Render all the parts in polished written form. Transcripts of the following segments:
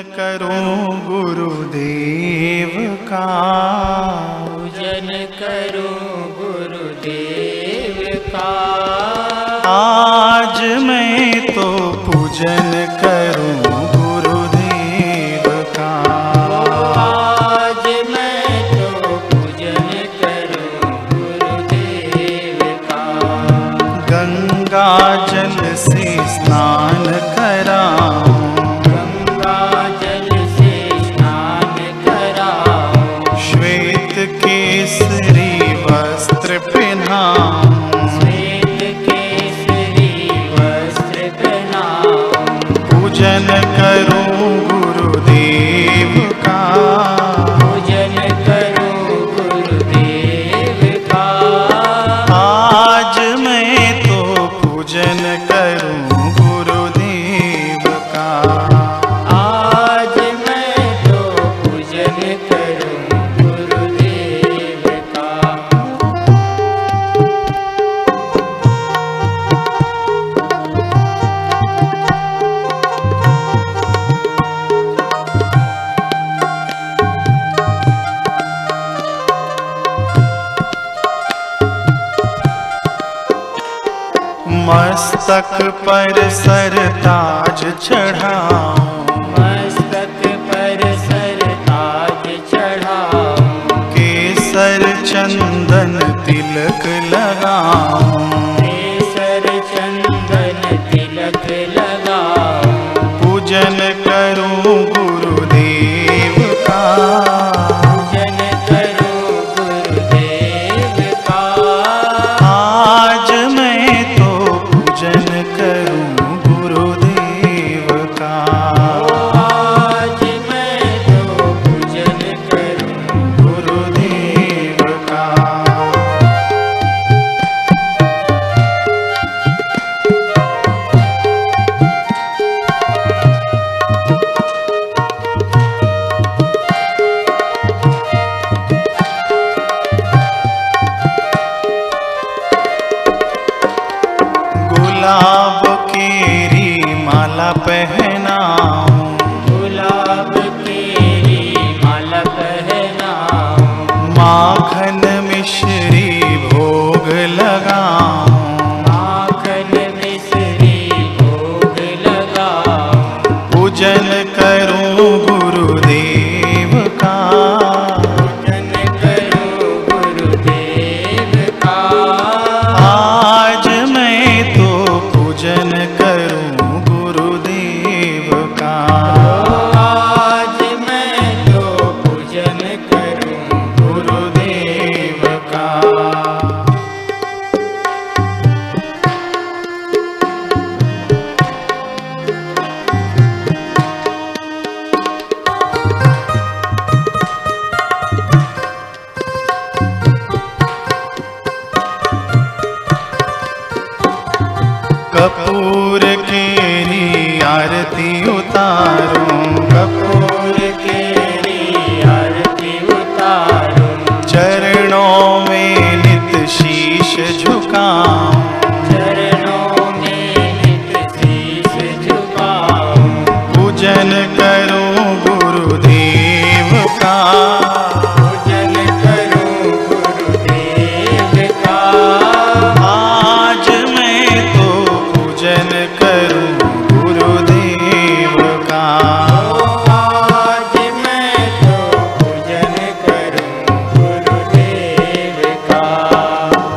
करूं गुरुदेव का, पूजन करूं गुरुदेव का। आज मैं तो पूजन करूं गुरुदेव का। आज मैं तो पूजन करूं गुरुदेव का। गंगा जल से स्नान कराऊं, गंगा जल से स्नान कराऊं। श्वेत केसरी वस्त्र पहनाऊं, श्वेत केसरी वस्त्र पहनाऊं। पूजन करूं गुरुदेव का। पूजन करूं गुरुदेव का। आज मैं तो पूजन करूं गुरुदेव का। आज मैं तो पूजन करूं गुरुदेव का। मस्तक पर सर ताज चढ़ाऊं, मस्तक पर सर ताज चढ़ाऊं। केसर चंदन तिलक लगाऊं, केसर चंदन तिलक लगाऊं। पूजन करूं गुरुदेव का। पूजन करूं गुरुदेव का। आज मैं तो पूजन करूं गुरुदेव का। आज मैं तो पूजन करूं गुरुदेव का। गुलाब केरी माला पहनाऊं, गुलाब केरी माला पहनाऊं। माखन मिश्री भोग लगाऊं, माखन मिश्री भोग लगाऊं। पूजन करूं गुरुदेव का। पूजन करूं गुरुदेव का। आज मैं तो पूजन करूं गुरुदेव का। आज मैं तो पूजन करूं गुरुदेव का। कपूर केरी आरती उतारूं, कपूर केरी आरती उतारूं। चरणों में नित शीश झुकाऊं, चरणों में नित शीश झुकाऊं। पूजन करूं गुरुदेव का। पूजन करूं गुरुदेव का। आज मैं तो पूजन करूं गुरुदेव का। आज मैं तो पूजन करूं गुरुदेव का।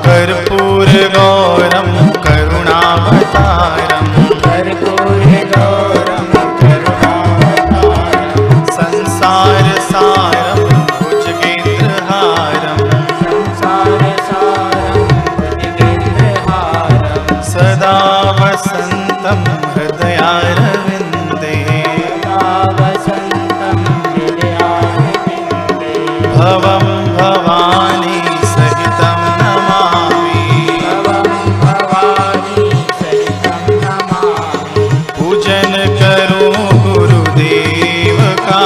कर्पूर गौरम करुणावतारम, कर्पूर गौरम करुणावतारं। संसार सारम भुजगेन्द्रहारम, संसार सारं भुजगेन्द्रहारं। सदा वसन्तं हृदयारविन्दे, सदा वसन्तं हृदयारविन्दे। भवं भवानी सहितं नमामि, भवं भवानी सहितं नमामि। पूजन करूं गुरुदेव का।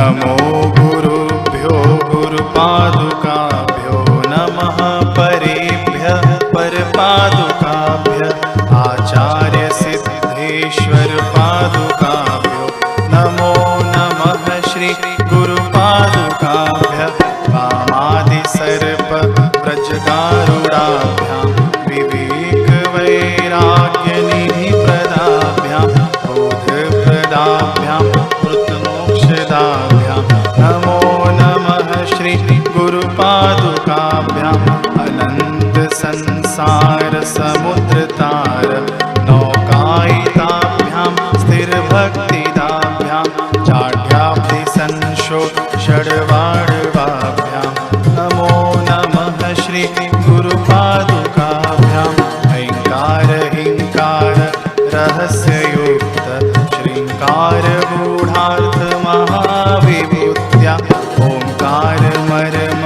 नमो गुरुभ्यो गुरुपादुकाभ्यो नमः परेभ्यः परपादुकाभ्यः आचार्य सिद्धेश्वर पादुकाभ्यो नमो नमः श्री गुरुपादुकाभ्यः वामादि सर्प व्रजगारुडाभ्यां विवेक वैराग्य निधि प्रदाभ्यां बोधप्रदाभ्यां मृतमोक्षदाभ्यां नमो नमः श्री गुरुपादुकाभ्याम् अनंत संसार समुद्रतार नौकायिताभ्यां स्थिरभक्तिदाभ्यां चाढ्याब्धि संशो षड्वाडवाभ्यां नमो नमः श्री गुरुपादुकाभ्याम् ऐङ्कार हिङ्कार रहस्ययुक्त श्रृङ्कार गूढार्थ महाविभूत्या ओंकार मर्म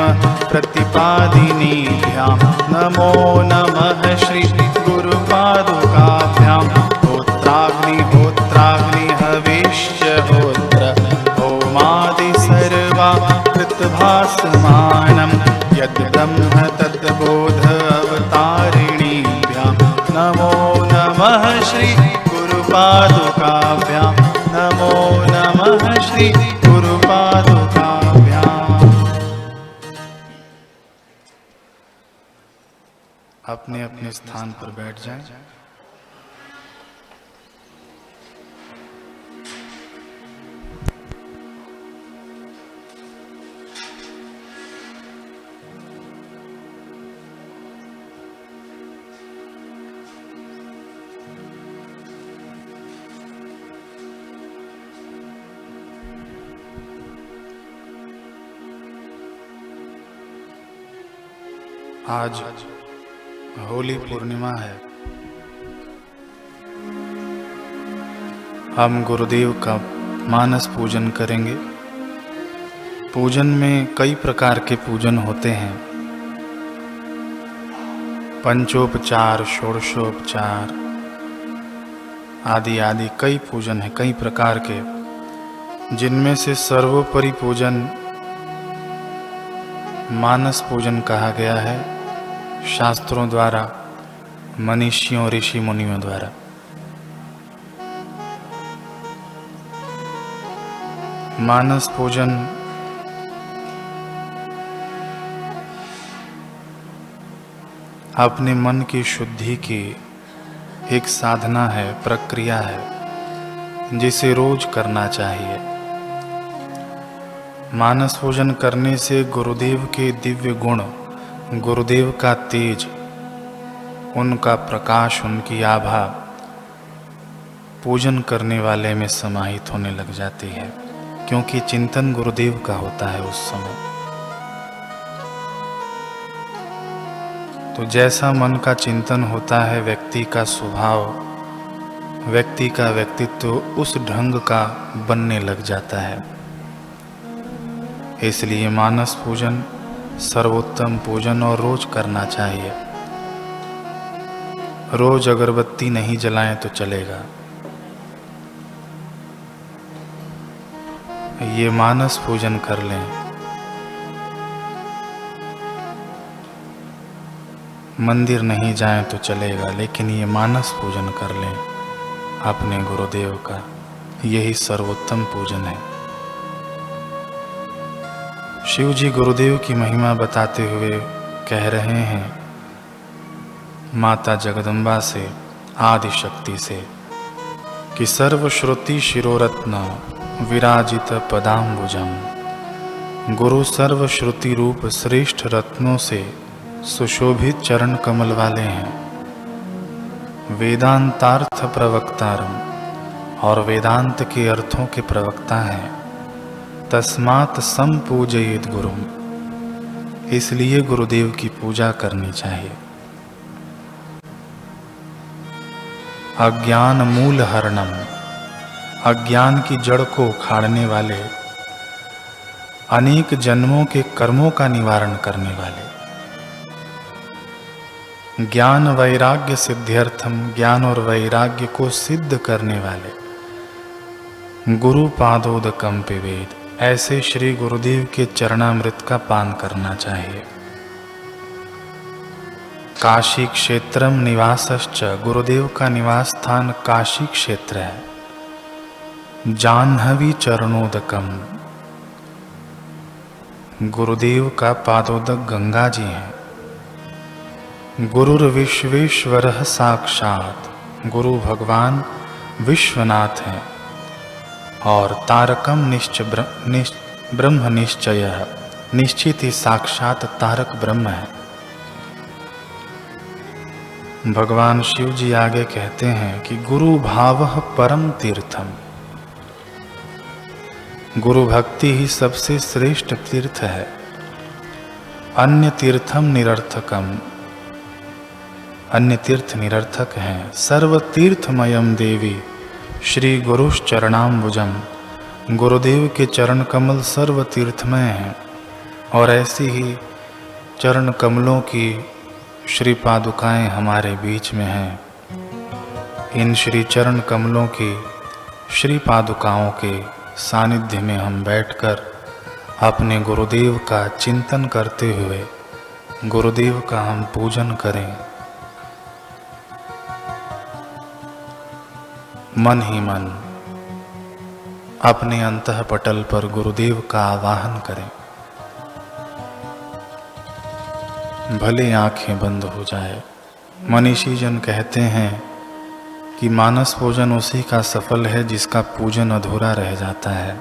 प्रतिपादिनीभ्यां नमो नमः श्री गुरुपादुकाभ्यां होत्राग्निहोत्राग्निहविष्यहोत्र होमादि सर्वा कृतभासमानं यद्ब्रह्म तद्बोध अवतारिणीभ्यां नमो नमः श्री गुरुपादुकाभ्यां नमो नमः श्री गुरुपादुकाभ्याम्। अपने अपने स्थान पर बैठ जाएं। आज होली पूर्णिमा है। हम गुरुदेव का मानस पूजन करेंगे। पूजन में कई प्रकार के पूजन होते हैं। पंचोपचार, षोडशोपचार आदि आदि कई पूजन हैं, कई प्रकार के, जिनमें से सर्वोपरि पूजन मानस पूजन कहा गया है शास्त्रों द्वारा, मनीषियों ऋषि मुनियों द्वारा। मानस पूजन अपने मन की शुद्धि की एक साधना है, प्रक्रिया है, जिसे रोज करना चाहिए। मानस पूजन करने से गुरुदेव के दिव्य गुण, गुरुदेव का तेज, उनका प्रकाश, उनकी आभा पूजन करने वाले में समाहित होने लग जाती है, क्योंकि चिंतन गुरुदेव का होता है उस समय। तो जैसा मन का चिंतन होता है, व्यक्ति का स्वभाव, व्यक्ति का व्यक्तित्व उस ढंग का बनने लग जाता है। इसलिए मानस पूजन सर्वोत्तम पूजन और रोज करना चाहिए। रोज अगरबत्ती नहीं जलाएं तो चलेगा। ये मानस पूजन कर लें। मंदिर नहीं जाएं तो चलेगा, लेकिन ये मानस पूजन कर लें अपने गुरुदेव का। यही सर्वोत्तम पूजन है। शिव जी गुरुदेव की महिमा बताते हुए कह रहे हैं माता जगदम्बा से, आदि शक्ति से, कि सर्वश्रुति शिरोरत्न विराजित पदाम्बुजम। गुरु सर्वश्रुति रूप श्रेष्ठ रत्नों से सुशोभित चरण कमल वाले हैं। वेदांतार्थ प्रवक्तारम, और वेदांत के अर्थों के प्रवक्ता हैं। तस्मात् संपूजयेत गुरुम, इसलिए गुरुदेव की पूजा करनी चाहिए। अज्ञान मूल हरणम, अज्ञान की जड़ को उखाड़ने वाले, अनेक जन्मों के कर्मों का निवारण करने वाले, ज्ञान वैराग्य सिद्ध्यर्थम, ज्ञान और वैराग्य को सिद्ध करने वाले, गुरु पादोदकम पिबेद, ऐसे श्री गुरुदेव के चरणामृत का पान करना चाहिए। काशी क्षेत्रम निवासश्च, गुरुदेव का निवास स्थान काशी क्षेत्र है। जाह्नवी चरणोदकम, गुरुदेव का पादोदक गंगा जी हैं। गुरुर्विश्वेश्वरः साक्षात्, गुरु भगवान विश्वनाथ हैं। और तारकम ब्रह्म निश्चयः, निश्चित ही साक्षात तारक ब्रह्म है। भगवान शिव जी आगे कहते हैं कि गुरु भावः परम तीर्थम, गुरु भक्ति ही सबसे श्रेष्ठ तीर्थ है। अन्य तीर्थम निरर्थकम, अन्य तीर्थ निरर्थक हैं। सर्व तीर्थमयम देवी श्री गुरुश्चरणाम्बुजम, गुरुदेव के चरण कमल सर्व तीर्थमय हैं। और ऐसी ही चरण कमलों की श्री पादुकाएं हमारे बीच में हैं। इन श्री चरण कमलों की श्री पादुकाओं के सानिध्य में हम बैठकर अपने गुरुदेव का चिंतन करते हुए गुरुदेव का हम पूजन करें। मन ही मन अपने अंतःपटल पर गुरुदेव का आवाहन करें। भले आंखें बंद हो जाए। मनीषी जन कहते हैं कि मानस पूजन उसी का सफल है जिसका पूजन अधूरा रह जाता है।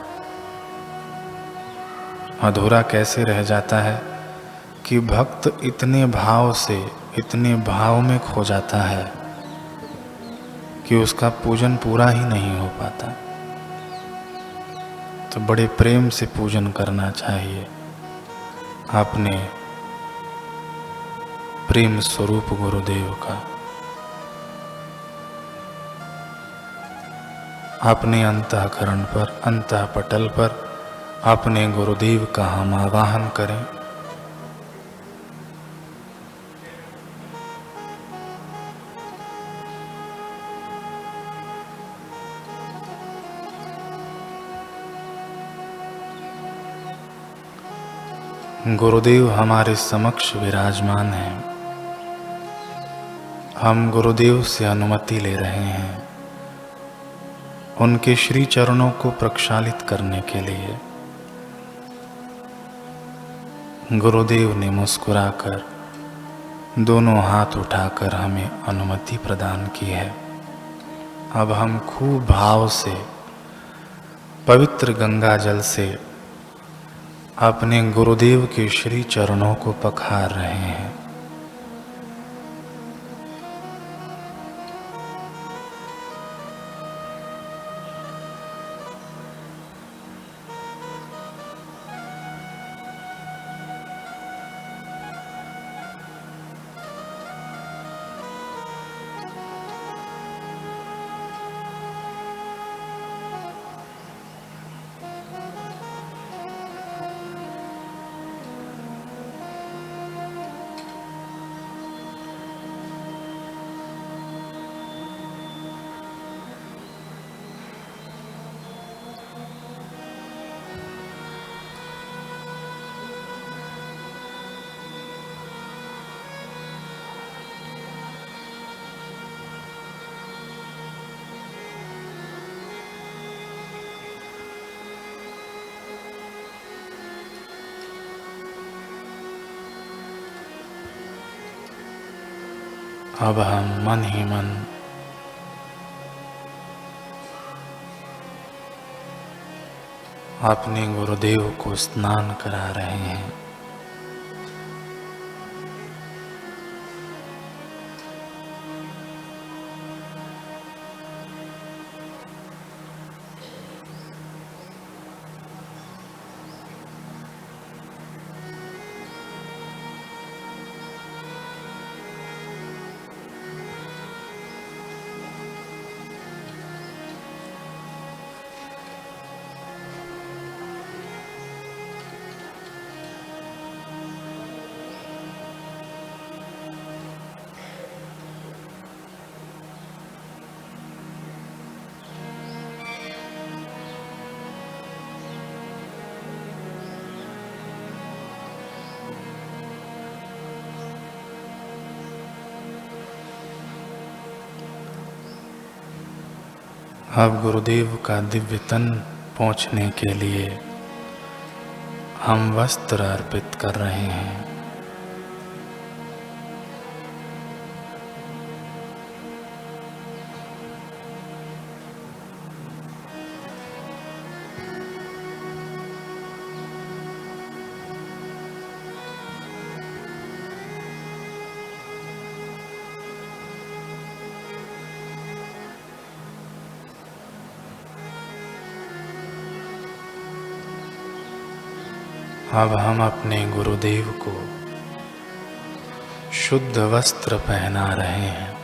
अधूरा कैसे रह जाता है कि भक्त इतने भाव से, इतने भाव में खो जाता है कि उसका पूजन पूरा ही नहीं हो पाता। तो बड़े प्रेम से पूजन करना चाहिए अपने प्रेम स्वरूप गुरुदेव का। अपने अंतःकरण पर, अंतःपटल पर अपने गुरुदेव का हम आवाहन करें। गुरुदेव हमारे समक्ष विराजमान हैं। हम गुरुदेव से अनुमति ले रहे हैं उनके श्री चरणों को प्रक्षालित करने के लिए। गुरुदेव ने मुस्कुराकर दोनों हाथ उठाकर हमें अनुमति प्रदान की है। अब हम खूब भाव से पवित्र गंगा जल से अपने गुरुदेव के श्री चरणों को पखार रहे हैं। अब हम मन ही मन अपने गुरुदेव को स्नान करा रहे हैं। अब गुरुदेव का दिव्य तन पहुँचने के लिए हम वस्त्र अर्पित कर रहे हैं। अब हम अपने गुरुदेव को शुद्ध वस्त्र पहना रहे हैं।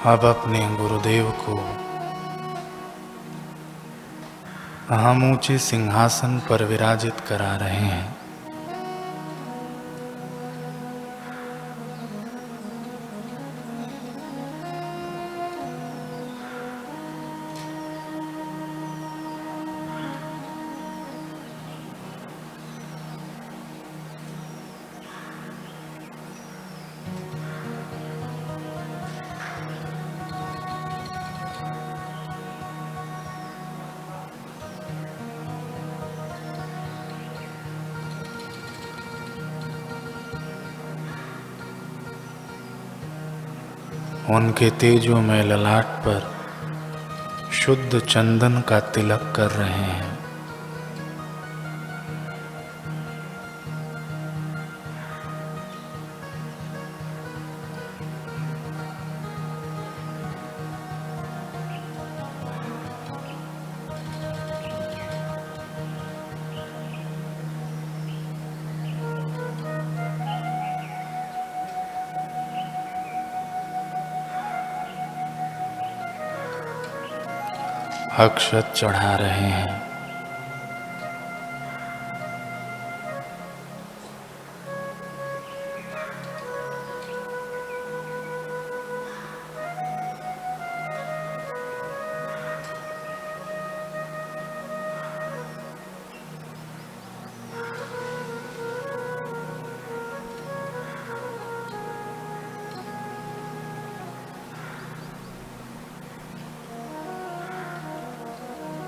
अब अपने गुरुदेव को हम ऊंचे सिंहासन पर विराजित करा रहे हैं। उनके तेजोमय ललाट पर शुद्ध चंदन का तिलक कर रहे हैं। अक्षत चढ़ा रहे हैं।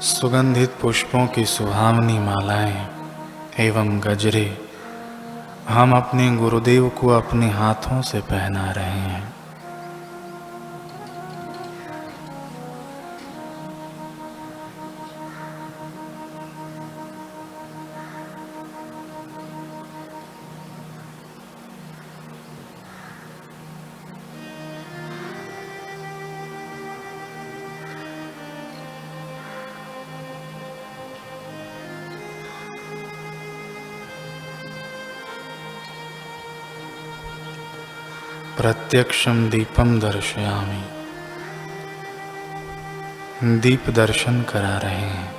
सुगंधित पुष्पों की सुहावनी मालाएं एवं गजरे हम अपने गुरुदेव को अपने हाथों से पहना रहे हैं। प्रत्यक्षम दीपम दर्शयामि, दीप दर्शन करा रहे हैं।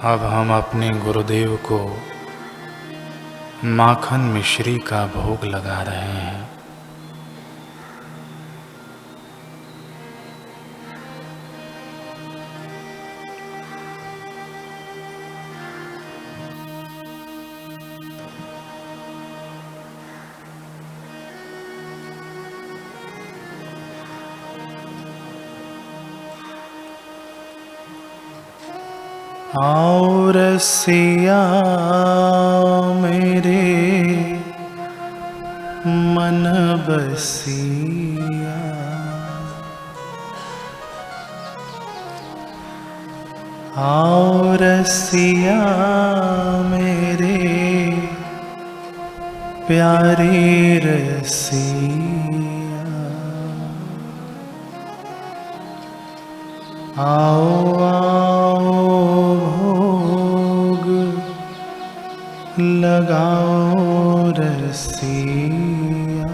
अब हम अपने गुरुदेव को माखन मिश्री का भोग लगा रहे हैं। आओ रसिया मेरे मन बसिया, आओ रसिया मेरे प्यारे रसिया, आओ आओ भोग लगाओ रसिया,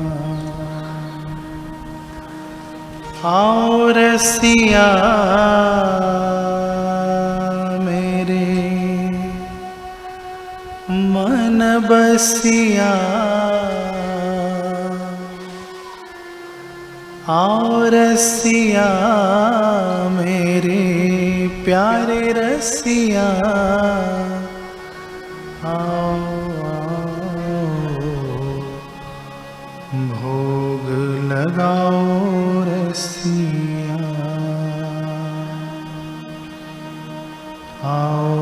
आओ रसिया मेरे मन बसिया, आओ रसिया मेरे प्यारे रसिया, आओ भोग लगाओ रसिया, आओ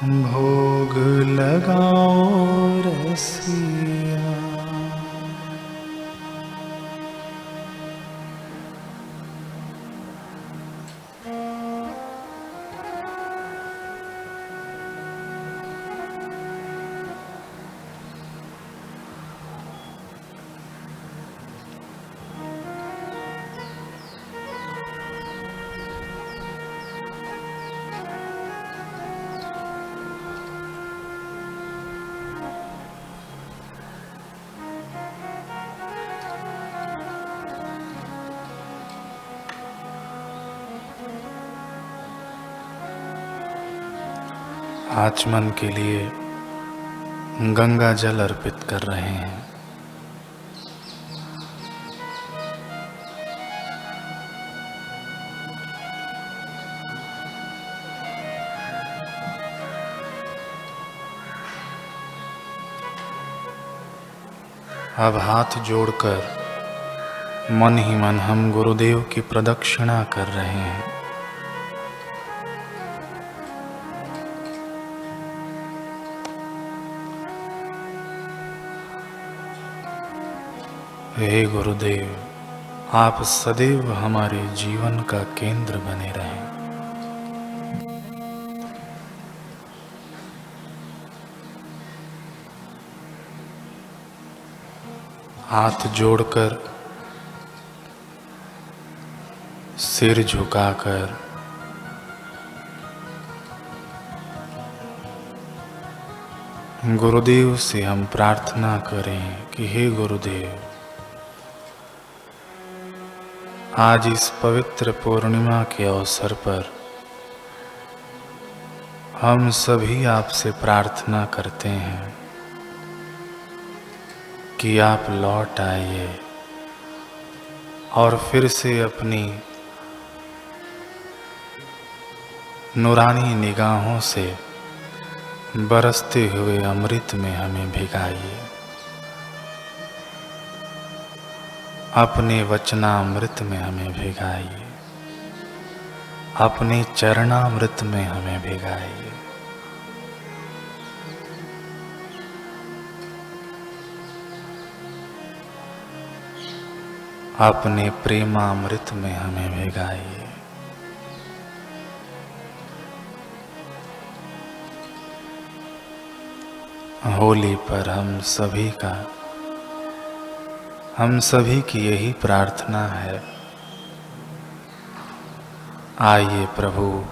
भोग लगाओ रसिया। आचमन के लिए गंगा जल अर्पित कर रहे हैं। अब हाथ जोड़कर मन ही मन हम गुरुदेव की प्रदक्षिणा कर रहे हैं। हे गुरुदेव, आप सदैव हमारे जीवन का केंद्र बने रहें। हाथ जोड़कर, सिर झुकाकर गुरुदेव से हम प्रार्थना करें कि हे गुरुदेव, आज इस पवित्र पूर्णिमा के अवसर पर हम सभी आपसे प्रार्थना करते हैं कि आप लौट आइए और फिर से अपनी नूरानी निगाहों से बरसते हुए अमृत में हमें भिगाइए, अपने वचनामृत में हमें भिगाइए, अपने चरणामृत में हमें भिगाइए। अपने प्रेमामृत में हमें भिगाइए। होली पर हम सभी की यही प्रार्थना है। आइए प्रभु,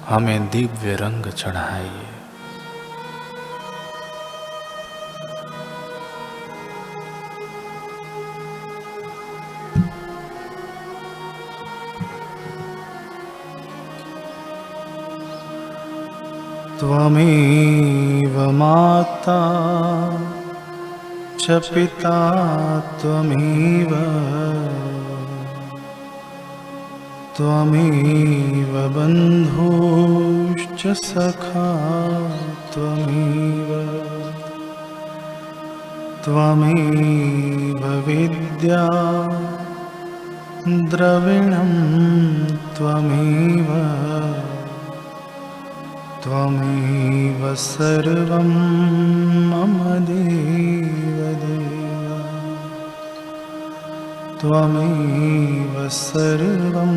हमें दिव्य रंग चढ़ाइए। त्वमेव माता च पिता त्वमेव, त्वमेव बन्धुश्च सखा त्वमेव, त्वमेव विद्या द्रविणं त्वमेव, त्वमेव सर्वं मम देव देव, त्वमेव सर्वं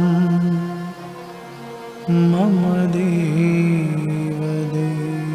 मम देव देव।